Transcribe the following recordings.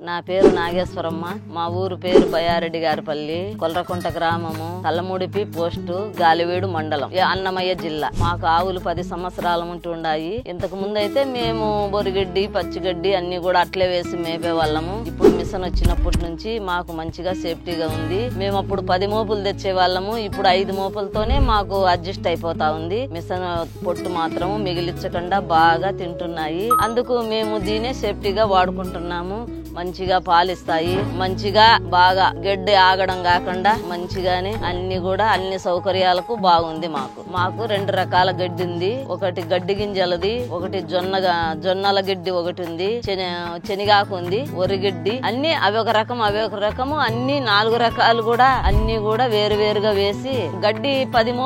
నా పేరు నాగేశ్వరమ్మ. మా ఊరు పేరు బయారెడ్డి గారిపల్లి, కొల్రకుంట గ్రామము, కల్లముడిపి పోస్టు, గాలివీడు మండలం, అన్నమయ్య జిల్లా. మాకు ఆవులు 10 సంవత్సరాల నుండి ఉన్నాయి. ఇంతకు ముందు అయితే మేము బొరిగడ్డి, పచ్చిగడ్డి అన్ని కూడా అట్లే వేసి మేపే వాళ్ళము. ఇప్పుడు మిషన్ వచ్చినప్పటి నుంచి మాకు మంచిగా సేఫ్టీగా ఉంది. మేము అప్పుడు 10 మోపులు తెచ్చే వాళ్ళము, ఇప్పుడు 5 మోపులతోనే మాకు అడ్జస్ట్ అయిపోతా ఉంది. మిషన్ పొట్టు మాత్రం మిగిలించకుండా బాగా తింటున్నాయి. అందుకు మేము దీనే సేఫ్టీగా వాడుకుంటున్నాము. మంచిగా పాలిస్తాయి, మంచిగా బాగా గడ్డి ఆగడం కాకుండా మంచిగానే అన్ని సౌకర్యాలకు బాగుంది. మాకు 2 రకాల గడ్డి ఉంది. ఒకటి గడ్డి గింజలది, ఒకటి జొన్నల గడ్డి ఒకటి ఉంది, శనిగాకు ఉంది, వరిగడ్డి, అన్ని అవి ఒక రకము అన్ని 4 రకాలు కూడా అన్ని కూడా వేరు వేరుగా వేసి గడ్డి 10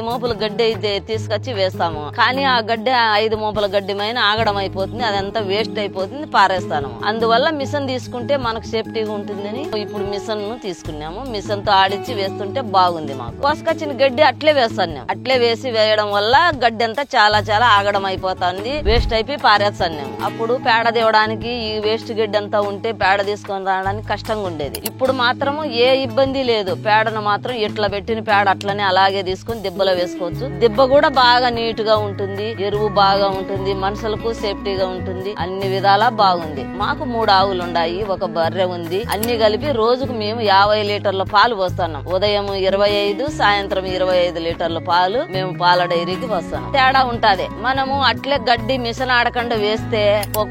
మోపుల గడ్డి అయితే తీసుకొచ్చి వేస్తాము. కానీ ఆ గడ్డి 5 మోపుల గడ్డి మైన ఆగడం అయిపోతుంది, అదంతా వేస్ట్ అయిపోతుంది, పారేస్తాను. అందువల్ల మిషన్ తీసుకుంటే మనకు సేఫ్టీగా ఉంటుందని ఇప్పుడు మిషన్ ను తీసుకున్నాము. మిషన్ తో ఆడిచ్చి వేస్తుంటే బాగుంది. మాకు కోసుకొచ్చిన గడ్డి అట్లే వేస్తాను. అట్లే వేసి వేయడం వల్ల గడ్డి అంతా చాలా ఆగడం అయిపోతుంది, వేస్ట్ అయిపోయి పారేస్తాను. అప్పుడు పేడ తేవడానికి ఈ వేస్ట్ గడ్డి అంతా ఉంటే పేడ తీసుకొని రావడానికి కష్టంగా ఉండేది. ఇప్పుడు మాత్రము ఏ ఇబ్బంది లేదు. పేడను మాత్రం ఇట్లా పెట్టిన పేడ అట్లనే అలాగే తీసుకొని దిబ్బలో వేసుకోవచ్చు. దిబ్బ కూడా బాగా నీట్ గా ఉంటుంది, ఎరువు బాగా ఉంటుంది, మనుషులకు సేఫ్టీగా ఉంటుంది, అన్ని విధాలా బాగుంది. మాకు 3 ఆవులు ఉన్నాయి, ఒక బర్రె ఉంది. అన్ని కలిపి రోజుకు మేము 50 లీటర్ల పాలు పోస్తున్నాం. ఉదయం 25, సాయంత్రం 25 లీటర్ల పాలు మేము పాల డైరీకి పోస్తాం. తేడా ఉంటది. మనము అట్లే గడ్డి మిషన్ ఆడకుండా వేస్తే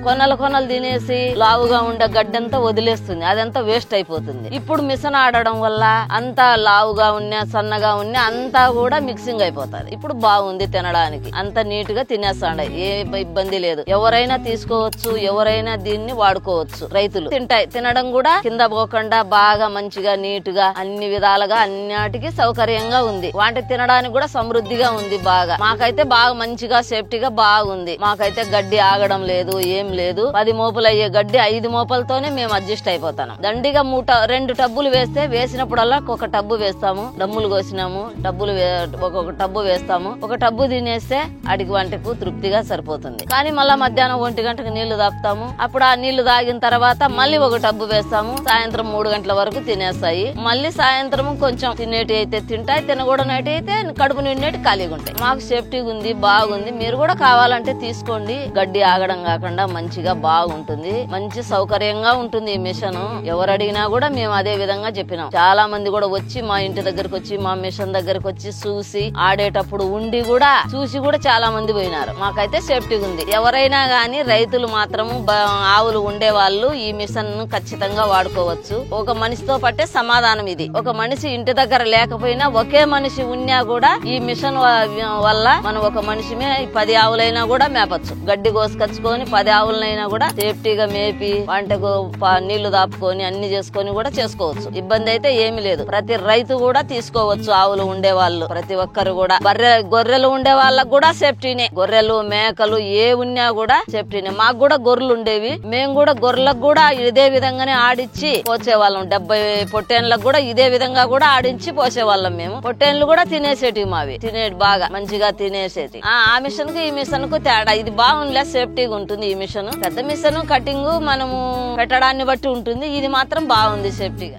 కొనలు తినేసి లావుగా ఉండే గడ్డి అంతా వదిలేస్తుంది, అదంతా వేస్ట్ అయిపోతుంది. ఇప్పుడు మిషన్ ఆడడం వల్ల అంతా లావుగా ఉన్నా సన్నగా ఉన్నా అంతా కూడా మిక్సింగ్ అయిపోతుంది. ఇప్పుడు బాగుంది తినడానికి, అంత నీట్ గా తినేస్తాండ, ఏ ఇబ్బంది లేదు. ఎవరైనా తీసుకోవచ్చు, ఎవరైనా దీన్ని వాడుకోవచ్చు. రైతులు తినడం కూడా కింద పోకుండా బాగా మంచిగా నీట్ గా అన్ని విధాలుగా అన్నిటికీ సౌకర్యంగా ఉంది. వాటికి తినడానికి కూడా సమృద్ధిగా ఉంది. బాగా మాకైతే బాగా మంచిగా సేఫ్టీగా బాగుంది. మాకైతే గడ్డి ఆగడం లేదు, ఏం లేదు. 10 మోపులు అయ్యే గడ్డి 5 మోపులతోనే మేము అడ్జస్ట్ అయిపోతాం. దండిగా 2 టబ్బులు వేస్తే వేసినప్పుడల్లా ఒక టబ్బు వేస్తాము. డమ్ములు కోసినాము, ఒక్కొక్క టబ్బు వేస్తాము. ఒక టబ్బు తినేస్తే అడిగి వంటకు తృప్తిగా సరిపోతుంది. కానీ మళ్ళా మధ్యాహ్నం 1 గంటకు నీళ్లు తాపుతాము. అప్పుడు ఆ నీళ్లు తాగిన తర్వాత మళ్ళీ ఒక టబ్బు వేస్తాము. సాయంత్రం 3 గంటల వరకు తినేస్తాయి. మళ్ళీ సాయంత్రం కొంచెం తినేటి అయితే తింటాయి, తినకూడనటి అయితే కడుపు నిండేటి ఖాళీగా ఉంటాయి. మాకు సేఫ్టీగా ఉంది, బాగుంది. మీరు కూడా కావాలంటే తీసుకోండి. గడ్డి ఆగడం కాకుండా మంచిగా బాగుంటుంది, మంచి సౌకర్యంగా ఉంటుంది ఈ మిషన్. ఎవరు అడిగినా కూడా మేము అదే విధంగా చెప్పినాం. చాలా మంది కూడా వచ్చి మా ఇంటి దగ్గరకు వచ్చి మా మిషన్ దగ్గరకు వచ్చి చూసి ఆడేటప్పుడు ఉండి కూడా చూసి కూడా చాలా మంది పోయినారు. మాకైతే సేఫ్టీగా ఉంది. ఎవరైనా గానీ రైతులు మాత్రము ఆవులు ఉండే వాళ్ళు ఈ మిషన్ ను ఖచ్చితంగా వాడుకోవచ్చు. ఒక మనిషితో పట్టే సమాధానం ఇది. ఒక మనిషి ఇంటి దగ్గర లేకపోయినా ఒకే మనిషి ఉన్నా కూడా ఈ మిషన్ వల్ల మనం ఒక మనిషిమే 10 ఆవులైనా కూడా మేపచ్చు. గడ్డి కోసుకొచ్చుకొని 10 ఆవులనైనా కూడా సేఫ్టీగా మేపి వంటకు నీళ్లు దాపుకొని అన్ని చేసుకొని కూడా చేసుకోవచ్చు. ఇబ్బంది అయితే ఏమి లేదు. ప్రతి రైతు కూడా తీసుకోవచ్చు. ఆవులు ఉండే వాళ్ళు ప్రతి ఒక్కరు కూడా. గొర్రెలు ఉండే వాళ్ళకు కూడా సేఫ్టీనే. గొర్రెలు, మేకలు ఏ ఉన్నా కూడా సేఫ్టీనే. మాకు కూడా గొర్రెలు ఉండేవి. మేము కూడా గొర్రెలకు కూడా ఇదే విధంగానే ఆడిచ్చి పోసేవాళ్ళం. 70 పొట్టేన్లకు కూడా ఇదే విధంగా కూడా ఆడించి పోసేవాళ్ళం మేము. పొట్టేన్లు కూడా తినేసేటి, మావి తినేటి బాగా మంచిగా తినేసేటి. ఆ మిషన్ కు ఈ మిషన్ కు తేడా ఇది బాగుందిలే, సేఫ్టీగా ఉంటుంది. ఈ మిషన్ పెద్ద మిషన్ కటింగ్ మనము పెట్టడాన్ని బట్టి ఉంటుంది. ఇది మాత్రం బాగుంది సేఫ్టీగా.